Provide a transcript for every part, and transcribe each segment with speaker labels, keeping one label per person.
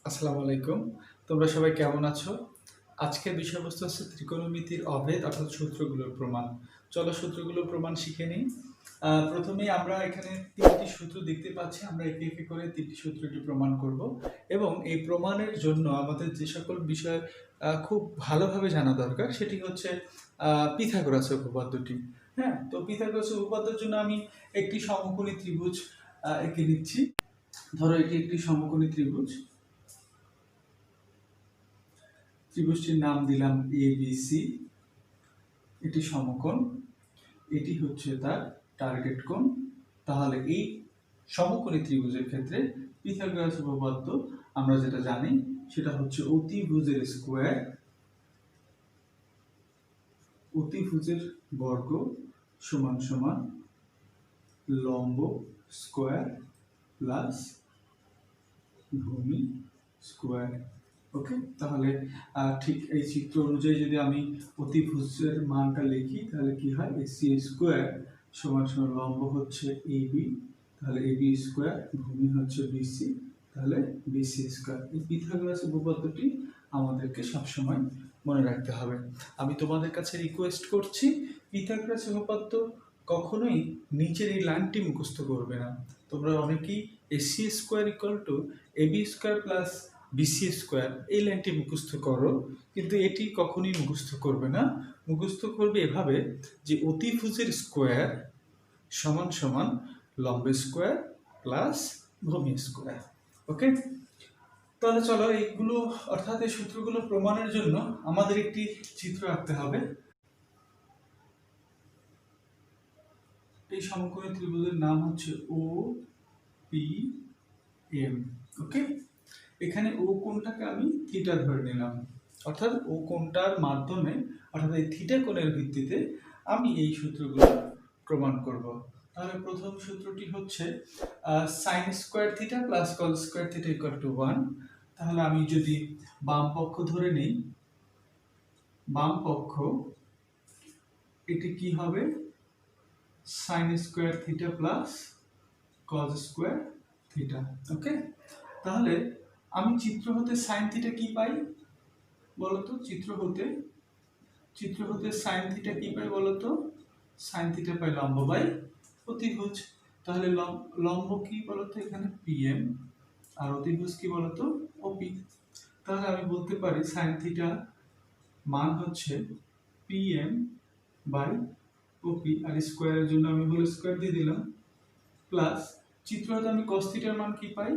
Speaker 1: আসসালামু আলাইকুম। তোমরা সবাই কেমন আছো? আজকের বিষয়বস্তু হচ্ছে ত্রিকোণমিতির অভেদ অর্থাৎ সূত্রগুলোর প্রমাণ। চলো সূত্রগুলোর প্রমাণ শিখে নিই। প্রথমেই আমরা এখানে ৩টি সূত্র দেখতে পাচ্ছি। আমরা একে একে করে ৩টি সূত্রটি প্রমাণ করব এবং এই প্রমাণের জন্য আমাদের যে সকল বিষয় খুব ভালোভাবে জানা দরকার সেটি হচ্ছে পিথাগোরাসের উপপাদ্যটি। হ্যাঁ? তো পিথাগোরাসের উপপাদ্যের জন্য আমি একটি সমকোণী ত্রিভুজ এঁকে নিচ্ছি। ধরো এটি একটি সমকোণী ত্রিভুজ। ত্রিভুজটির নাম দিলাম ABC। এটি সমকোণ, এটি হচ্ছে তার টার্গেট কোণ। তাহলে এই সমকোণী ত্রিভুজের ক্ষেত্রে পিথাগোরাস উপপাদ্য আমরা যেটা জানি সেটা হচ্ছে অতিভুজের স্কয়ার, অতিভুজের বর্গ সমান সমান লম্ব স্কয়ার প্লাস ভূমি স্কয়ার। ওকে, তাহলে ঠিক এই চিত্র অনুযায়ী যদি আমি অতিভুজের মানটা লিখি তাহলে কি হয়, AC স্কয়ার সমান সমান লম্ব হচ্ছে AB, তাহলে AB স্কয়ার, ভূমি হচ্ছে BC, তাহলে BC স্কয়ার। এই পিথাগোরাস উপপাদ্যটি আমাদেরকে সবসময় মনে রাখতে হবে। আমি তোমাদের কাছে রিকোয়েস্ট করছি পিথাগোরাস উপপাদ্য কখনোই নিচের এই লাইনটি মুখস্থ করবে না। তোমরা অনেকেই AC square equal to AB square plus BC square এই লাইনটি মুখস্থ করো, কিন্তু এটি কখনোই মুখস্থ করবে না। মুখস্থ করবে এভাবে যে অতিভুজের স্কয়ার সমান সমান লম্ব স্কয়ার প্লাস ভূমি স্কয়ার। ওকে, তাহলে চলো এইগুলো অর্থাৎ এই সূত্রগুলো প্রমাণের জন্য আমাদের একটি চিত্র আঁকতে হবে। এই সমকোণী ত্রিভুজের নাম হচ্ছে OPM। ওকে, এখানে ও কোণটাকে আমি থিটা ধরে নিলাম, অর্থাৎ ও কোণটার মাধ্যমে অর্থাৎ এই থিটা কোণের ভিত্তিতে আমি এই সূত্রগুলো প্রমাণ করব। তাহলে প্রথম সূত্রটি হচ্ছে sin square theta plus cos square theta equal to 1। তাহলে আমি যদি বাম পক্ষ ধরে নেই, বাম পক্ষ এটি কি হবে, sin square theta plus cos square theta. Okay, তাহলে আমি চিত্র হতে sin থিটা কি পাই বলতো, চিত্র হতে sin থিটা কি পাই বলতো, sin থিটা পাই লম্ব বাই অতিভুজ। তাহলে লম্ব কি বলতো এখানে PM, আর অতিভুজ কি বলতো OP। তাহলে আমি বলতে পারি sin থিটা মান হচ্ছে PM বাই OP, আর স্কয়ারের জন্য আমি হোল স্কয়ার দিয়ে দিলাম, প্লাস চিত্র হতে আমি cos থিটার মান কি পাই,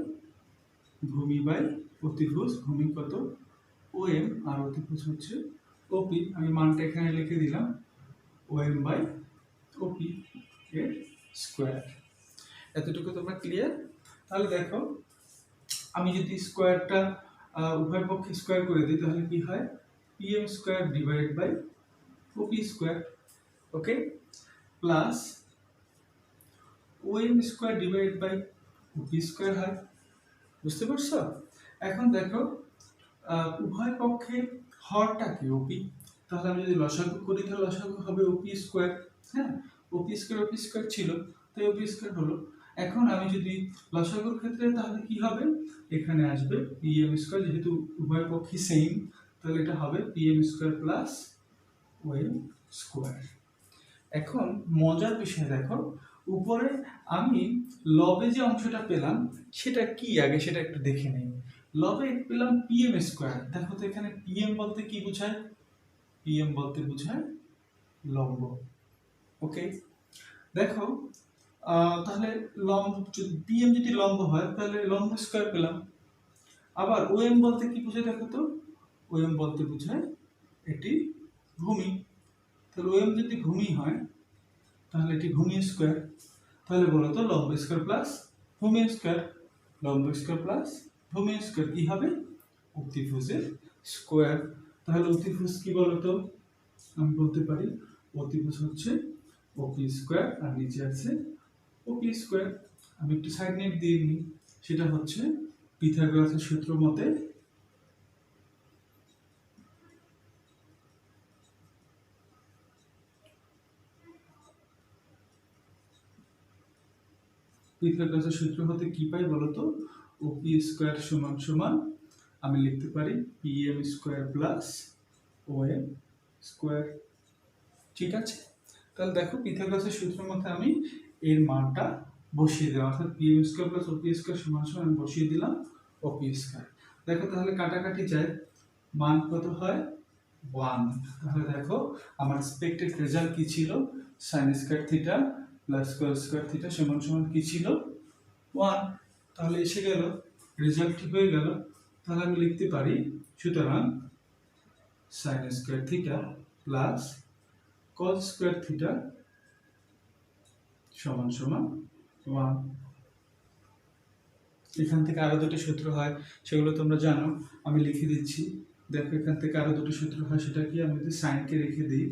Speaker 1: ভূমি বাই অতিভুজ, ভূমি কত OM আর অতিভুজ হচ্ছে OP। আমি মানটা এখানে লিখে দিলাম OM বাই OP এর স্কয়ার। এতটুকু তোমরা ক্লিয়ার? তাহলে দেখো আমি যদি স্কয়ারটা উভয় পক্ষে স্কয়ার করে দিই তাহলে কি হয়, PM square divided by OP square. Okay, plus OM square divided by OP square হয়। বুঝতে পারছো? এখন দেখো উভয় পক্ষে হরটা কি OP, তাহলে আমি যদি লসাগু করি তাহলে লসাগু হবে OP স্কয়ার। হ্যাঁ, OP স্কয়ার ছিল, তাই OP স্কয়ার হলো। এখন আমি যদি লসাগুর ক্ষেত্রে তাহলে কি হবে, এখানে আসবে PM স্কয়ার, যেহেতু উভয় পক্ষই সেম তাহলে এটা হবে PM square plus OM square. এখন মজার বিষয় দেখো, উপরে আমি লবে যে অংশটা পেলাম সেটা কি আগে সেটা একটু দেখে নেই। লবে পেলাম PM স্কয়ার। দেখো তো এখানে PM বলতে কি বোঝায়, PM বলতে বোঝায় লম্ব। ওকে, দেখো তাহলে লম্ব যদি PM যদি লম্ব হয় তাহলে লম্ব স্কয়ার পেলাম। আবার OM বলতে কি বোঝায় দেখো তো, OM বলতে বোঝায় এটি ভূমি। তাহলে OM যদি ভূমি হয় তাহলে এটি ভূমি স্কয়ার। তাহলে বলো তো লম্ব স্কয়ার প্লাস ভূমি স্কয়ার, লম্ব স্কয়ার প্লাস ভূমি স্কয়ার কি হবে, অতিভুজের স্কয়ার। তাহলে অতিভুজ কি বলতো, আমি বলতে পারি অতিভুজ হচ্ছে OP স্কয়ার আর নিচে আছে OP স্কয়ার। আমি একটু সাইড নোট দিয়ে নিই, সেটা হচ্ছে পিথাগোরাসের সূত্র মতে পিথাগোরাসের সূত্র হতে কি পাই বলতো, OP স্কয়ার সমান সমান আমি লিখতে পারি pm square plus om square. ঠিক আছে, তাহলে দেখো পিথাগোরাসের সূত্রের মধ্যে আমি এর মানটা বসিয়ে দিলাম, অর্থাৎ pm square plus op square সমান সমান আমি বসিয়ে দিলাম op স্কয়ার। দেখো তাহলে কাটাকাটি যায়, মান কত হয় 1। তাহলে দেখো আমার এক্সপেক্টেড রেজাল্ট কি ছিল, sin square theta plus cos square theta সমান সমান কি ছিল 1। তাহলে এসে গেল, রেজাল্ট ঠিক হয়ে গেল। তাহলে আমি লিখতে পারি সুতরাং sin square theta plus cos square theta সমান সমান 1। এখান থেকে আরো দুটো সূত্র হয়, সেগুলো তোমরা জানো, আমি লিখে দিচ্ছি। দেখো এখান থেকে আরো দুটো সূত্র হয়, সেটা কি, আমি যদি sin কে রেখে দিই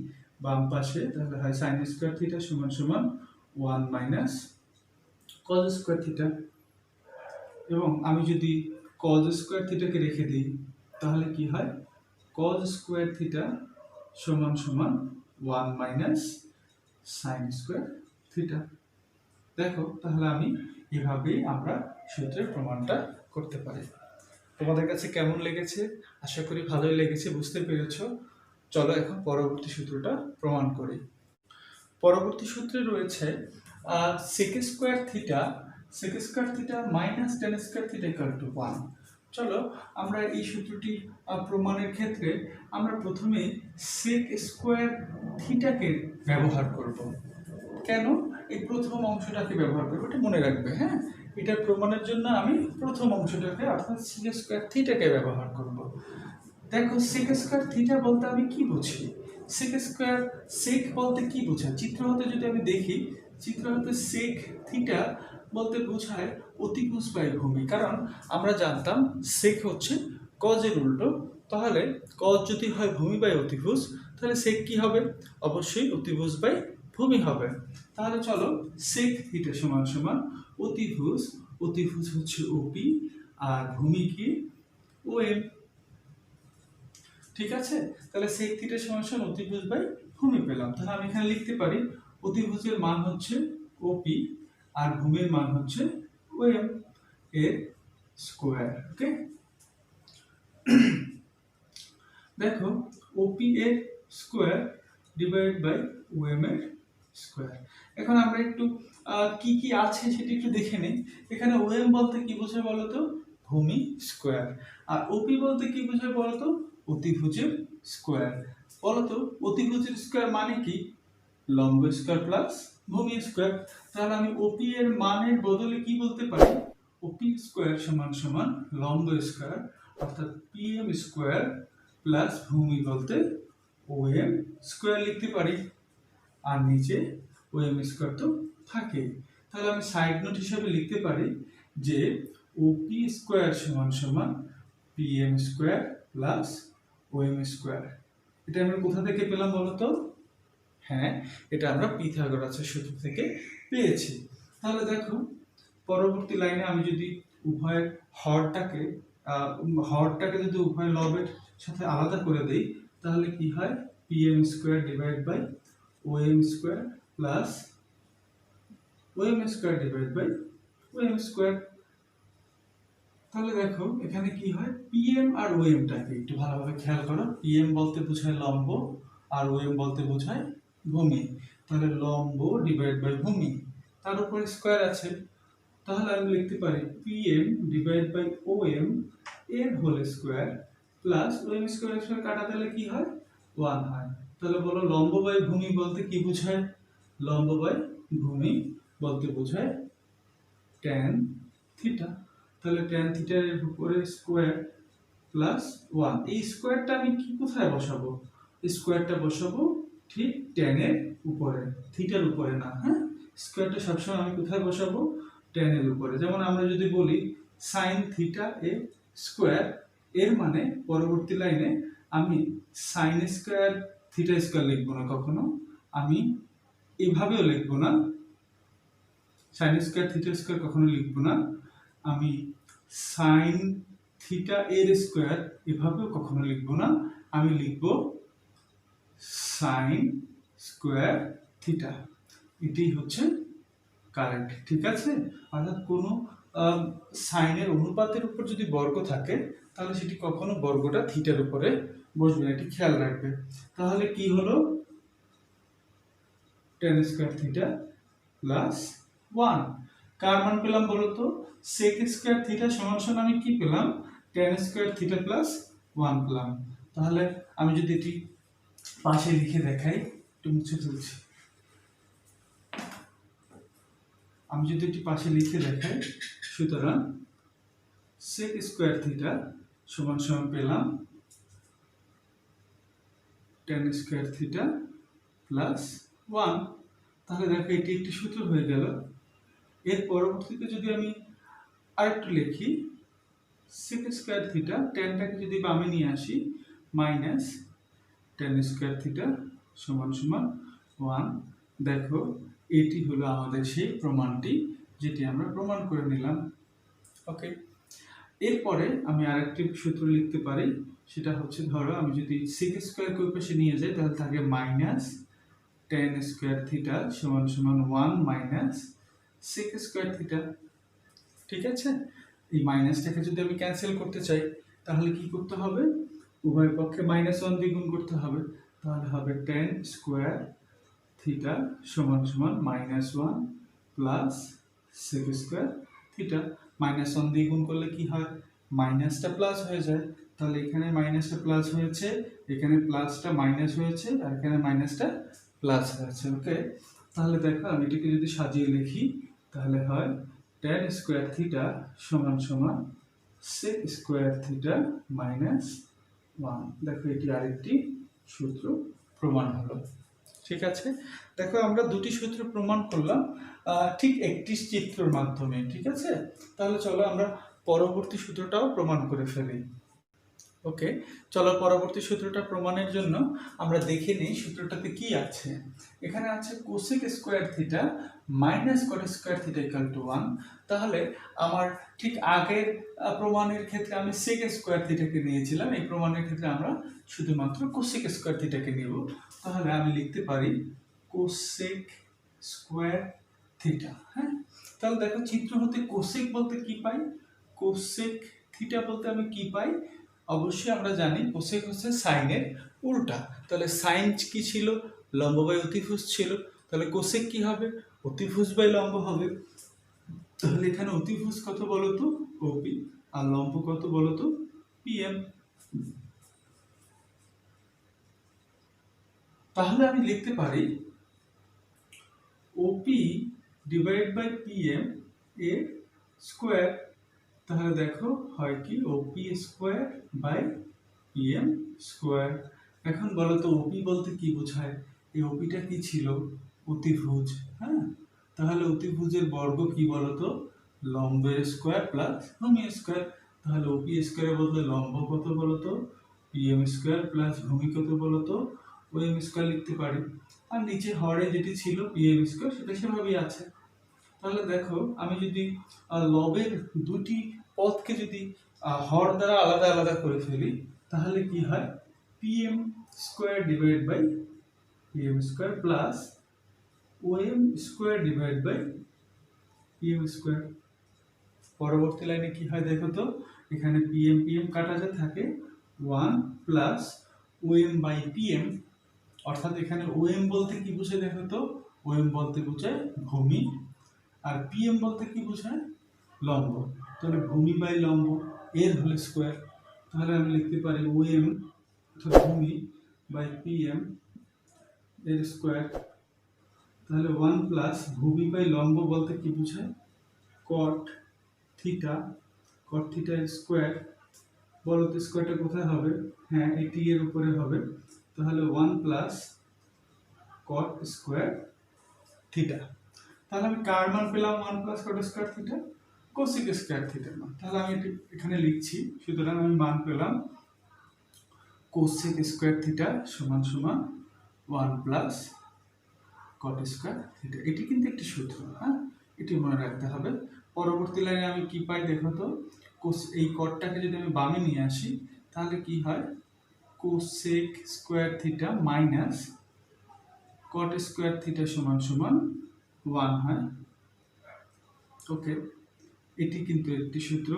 Speaker 1: বাম পাশে, তাহলে হয় sin স্কয়ার থিটা সমান সমান 1 মাইনাস cos স্কয়ার থিটা। এবং আমি যদি cos স্কয়ার থিটাকে রেখে দিই তাহলে কি হয়, cos স্কয়ার থিটা সমান সমান 1 মাইনাস sin স্কয়ার থিটা। দেখো তাহলে আমি এভাবেই আমরা সূত্রের প্রমাণটা করতে পারি। তোমাদের কাছে কেমন লেগেছে? আশা করি ভালোই লেগেছে, বুঝতে পেরেছো। চলো এখন পরবর্তী সূত্রটা প্রমাণ করি। পরবর্তী সূত্রে রয়েছে sec square theta minus tan square theta equal to 1। চলো আমরা এই সূত্রটি প্রমাণের ক্ষেত্রে আমরা প্রথমে sec স্কয়ার থিটাকে ব্যবহার করব। কেন এই প্রথম অংশটাকে ব্যবহার করব এটা মনে রাখবে, হ্যাঁ। এটার প্রমাণের জন্য আমি প্রথম অংশটাকে অর্থাৎ sec স্কয়ার থিটাকে ব্যবহার করব। দেখো sec স্কয়ার থিটা বলতে আমি কি বুঝি, sec বলতে কি বোঝায়, চিত্র হতে যদি আমি দেখি, চিত্র হতে sec থিটা বলতে বোঝায় অতিভুজ বাই ভূমি। কারণ আমরা জানতাম sec হচ্ছে cos এর উল্টো, তাহলে cos যদি হয় ভূমি বাই অতিভুজ, তাহলে sec কি হবে, অবশ্যই অতিভুজ বাই ভূমি হবে। তাহলে চলো sec থিটা সমান সমান অতিভুজ হচ্ছে OP আর ভূমি কি OM। ঠিক আছে, তাহলে sec থিটা সমান সমান অতিভুজ বাই ভূমি পেলাম। তাহলে আমি এখানে লিখতে পারি অতিভুজের মান হচ্ছে OP আর ভূমির মান হচ্ছে OM এর স্কয়ার। ওকে, দেখো OP এর স্কয়ার ডিভাইড বাই OM এর স্কয়ার। এখন আমরা একটু কি কি আছে সেটা একটু দেখে নেই। এখানে OM বলতে কি বোঝায় বলো তো, ভূমি স্কয়ার। আর OP বলতে কি বোঝায় বলো তো, অতিভুজের স্কয়ার। বলো তো অতিভুজের স্কয়ার মানে কি, লম্ব স্কয়ার প্লাস ভূমি স্কয়ার। তাহলে আমি OP এর মানের বদলে কি বলতে পারি, OP স্কয়ার সমান সমান লম্ব স্কয়ার অর্থাৎ PM স্কয়ার প্লাস ভূমি বলতে OM স্কয়ার লিখতে পারি। আর নিচে OM স্কয়ার তো থাকে। তাহলে আমি সাইড নোট হিসেবে লিখতে পারি যে OP স্কয়ার সমান সমান PM square plus OM square. এটা আমরা কোথা থেকে পেলাম বলো তো, হ্যাঁ এটা আমরা পিথাগোরাসের সূত্র থেকে পেয়েছি। তাহলে দেখো পরবর্তী লাইনে আমি যদি উভয়ের হরটাকে যদি উভয় লবের সাথে আলাদা করে দেই তাহলে কি হয়, PM square divide by OM square plus OM square divide by OM square. তাহলে দেখো এখানে কি হয়, PM আর OM টাকে একটু ভালোভাবে খেয়াল করো। PM বলতে বোঝায় লম্ব আর OM বলতে বোঝায় ভূমি। তাহলে লম্ব ডিভাইড বাই ভূমি, তার উপরে স্কয়ার আছে। তাহলে আমি লিখতে পারি PM ডিভাইড বাই OM এর whole square plus OM square কাটা দিলে কি হয় 1 হয়। তাহলে বলো লম্ব বাই ভূমি বলতে কি বোঝায়, লম্ব বাই ভূমি বলতে বোঝায় tan থিটা। তাহলে tan থিটার উপরে স্কয়ার প্লাস 1, এই স্কয়ারটা আমি কি কোথায় বসাবো, স্কয়ারটা বসাবো ঠিক tan এর উপরে, থিটার উপরে না, হ্যাঁ। স্কয়ারটা সবসময় আমি কোথায় বসাবো, tan এর উপরে। যেমন আমরা যদি বলি sin থিটা এ স্কয়ার, এর মানে পরবর্তী লাইনে আমি sin স্কয়ার থিটা স্কয়ার লিখবো না কখনো, আমি এভাবেও লিখবো না, sin স্কয়ার থিটা স্কয়ার কখনো লিখবো না, আমি sin থিটা এর স্কয়ার এভাবেও কখনো লিখবো না, আমি লিখবো sin স্কয়ার থিটা। এটাই হচ্ছে কারেক্ট। ঠিক আছে, অর্থাৎ কোনো সাইনের অনুপাতের উপর যদি বর্গ থাকে তাহলে সেটি কখনো বর্গটা থিটার উপরে বসবে না, এটি খেয়াল রাখবে। তাহলে কি হলো, tan স্কয়ার থিটা প্লাস 1। কার মান পেলাম বলো তো? sec স্কয়ার থিটা সমান সমান আমি কি পেলাম? tan স্কয়ার থিটা প্লাস 1 পেলাম। তাহলে আমি যদি এটি পাশে লিখে দেখাই, একটু মুছে ফেলছি। আমি যদি এটি পাশে লিখে দেখাই, সুতরাং sec স্কয়ার থিটা সমান সমান পেলাম tan স্কয়ার থিটা প্লাস 1। তাহলে দেখো এটি একটি সূত্র হয়ে গেল। এর পরবর্তীতে যদি আমি আরেকটু লিখি, sec স্কয়ার থিটা, ট্যানটাকে যদি বামে নিয়ে আসি, মাইনাস tan স্কয়ার থিটা সমান সমান 1। দেখো এটি হলো আমাদের সেই প্রমাণটি যেটি আমরা প্রমাণ করে নিলাম। ওকে, এরপরে আমি আরেকটি সূত্র লিখতে পারি, সেটা হচ্ছে ধরো আমি যদি sec স্কয়ারকে ওই পাশে নিয়ে যাই তাহলে থাকে মাইনাস tan স্কয়ার থিটা সমান সমান 1 মাইনাস sec স্কয়ার থিটা। ঠিক আছে, এই মাইনাসটাকে যদি আমি ক্যান্সেল করতে চাই তাহলে কি করতে হবে? উভয় পক্ষে -1 দিয়ে গুণ করতে হবে। তাহলে হবে tan স্কয়ার থিটা সমান সমান -1 প্লাস sec স্কয়ার থিটা। -1 দিয়ে গুণ করলে কি হয়? মাইনাসটা প্লাস হয়ে যায়। তাহলে এখানে মাইনাসটা প্লাস হয়েছে, এখানে প্লাসটা মাইনাস হয়েছে, আর এখানে মাইনাসটা প্লাস হয়েছে। ওকে, তাহলে দেখো আমি এটাকে যদি সাজিয়ে লিখি তাহলে হয় tan স্কয়ার থিটা সমান সমান sec স্কয়ার থিটা মাইনাস 1। দেখো এটি আরেকটি সূত্র প্রমাণ হলো। ঠিক আছে, দেখো আমরা দুটি সূত্র প্রমাণ করলাম ঠিক একটি চিত্রের মাধ্যমে। ঠিক আছে, তাহলে চলো আমরা পরবর্তী সূত্রটাও প্রমাণ করে ফেলি। ওকে, চলো পরবর্তী সূত্রটা প্রমাণের জন্য আমরা দেখে নিই সূত্রটাতে কি আছে। এখানে আছে cosec square theta minus caught square theta equal to 1। তাহলে আমার ঠিক আগের প্রমাণের ক্ষেত্রে আমি সেক স্কয়ার থিটাকে নিয়েছিলাম, এই প্রমাণের ক্ষেত্রে আমরা শুধুমাত্র কোসেক স্কয়ার থিটাকে নেব। তাহলে আমি লিখতে পারি কোসেক স্কয়ার থিটা। হ্যাঁ, তাহলে দেখো চিত্র হতে কোসেক বলতে কি পাই? কোসেক থিটা বলতে আমি কি পাই? অবশ্যই আমরা জানি কোসেক হচ্ছে সাইনের উল্টা। তাহলে সাইন কি ছিল? লম্ব বাই অতিভুজ ছিল। তাহলে কোসেক কি হবে? অতিভুজ বাই লম্ব হবে। তাহলে এখানে অতিভুজ কত বলতো? ওপি। আর লম্ব কত বলতো? পিএম। তাহলে আমি লিখতে পারি ওপি ডিভাইড বাই পিএম এর স্কয়ার। তাহলে দেখো হয় কি? ওপি স্কয়ার বাই পিএম স্কয়ার। এখন বলো তো ওপি বলতে কি বোঝায়? এই ওপিটা কি ছিল? অতিভুজ। হ্যাঁ, তাহলে অতিভুজের বর্গ কি বলতো? লম্বের স্কয়ার প্লাস ভূমি স্কয়ার। তাহলে ওপি স্কয়ারের বদলে লম্ব কত বলতো? পিএম স্কয়ার প্লাস ভূমি কত বলতো? ওএম স্কয়ার লিখতে পারি। আর নিচে হরে যেটি ছিল পিএম স্কয়ার সেটা সেভাবেই আছে। তাহলে দেখো আমি যদি লবের দুটি পদকে যদি হর দ্বারা আলাদা আলাদা করে ফেলি তাহলে কি হয়? PM square divide by PM square plus OM square divide by PM square. পরবর্তী লাইনে কি হয় দেখো তো? এখানে পিএম পিএম কাটা যা থাকে 1 প্লাস ওএম বাই পিএম। অর্থাৎ এখানে ওএম বলতে কি বোঝায় দেখো তো? ওএম বলতে বোঝায় ভূমি, আর পিএম বলতে কি বোঝায়? লম্ব। তাহলে ভূমি বাই লম্ব এর হোল স্কয়ার। তাহলে আমি লিখতে পারি ওএম অর্থাৎ ভূমি বাই পিএম এর স্কয়ার। তাহলে 1 প্লাস ভূমি বাই লম্ব বলতে কি বোঝায়? কট থিটা। কট থিটা এর স্কয়ার। বলো তো স্কয়ারটা কোথায় হবে? হ্যাঁ, এটি এর উপরে হবে। তাহলে 1 প্লাস কট স্কয়ার থিটা। তাহলে আমি কার মান পেলাম? 1 plus cot square theta, cosec square থিটার মান। তাহলে আমি এটি এখানে লিখছি। সুতরাং আমি মান পেলাম কোসেক স্কয়ার থিটা সমান সমান 1 প্লাস কট স্কয়ার থিটা। এটি কিন্তু একটি সূত্র। হ্যাঁ, এটি মনে রাখতে হবে। পরবর্তী লাইনে আমি কি পাই দেখো তো? এই কটটাকে যদি আমি বামে নিয়ে আসি তাহলে কি হয়? কোসেক স্কয়ার থিটা মাইনাস কট স্কয়ার থিটা সমান সমান 1 হয়। ওকে, এটি কিন্তু একটি সূত্র।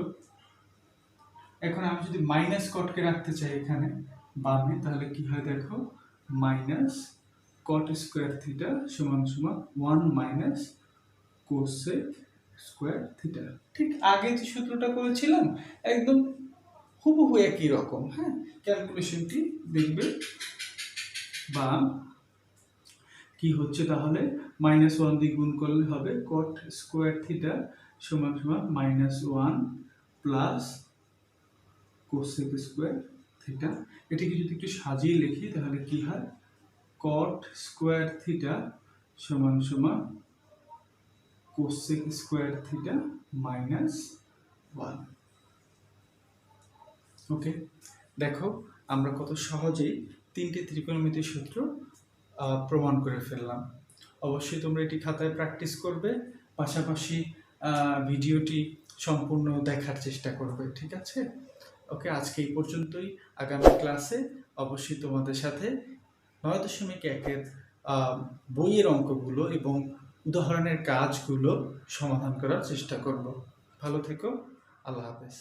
Speaker 1: এখন আমি যদি মাইনাস কটকে রাখতে চাই এখানে বামে, তাহলে কি হয় দেখো, মাইনাস কট স্কোয়ার থিটা সমান সমান 1 মাইনাস কোসেক স্কোয়ার থিটা। ঠিক আগে যে সূত্রটা করেছিলাম একদম হুবহু একই রকম। হ্যাঁ, ক্যালকুলেশনটি দেখবে। বা কি হচ্ছে তাহলে, -1 দিয়ে গুণ করলে হবে কট স্কোয়ার থিটা সমান সমান -1 প্লাস কোসেক স্কোয়ার থিটা। এটিকে যদি একটু সাজিয়ে লিখি তাহলে কি হয়, কট স্কোয়ার থিটা সমান সমান কোসেক স্কোয়ার থিটা -1। ওকে, দেখো আমরা কত সহজেই 3টে ত্রিকোণমিতির সূত্র প্রমাণ করে ফেললাম। অবশ্যই তোমরা এটি খাতায় প্র্যাকটিস করবে, পাশাপাশি ভিডিওটি সম্পূর্ণ দেখার চেষ্টা করবে। ঠিক আছে? ওকে, আজকে এই পর্যন্তই। আগামী ক্লাসে অবশ্যই তোমাদের সাথে 9.1-এর বইয়ের অঙ্কগুলো এবং উদাহরণের কাজগুলো সমাধান করার চেষ্টা করব। ভালো থেকো, আল্লাহ হাফেজ।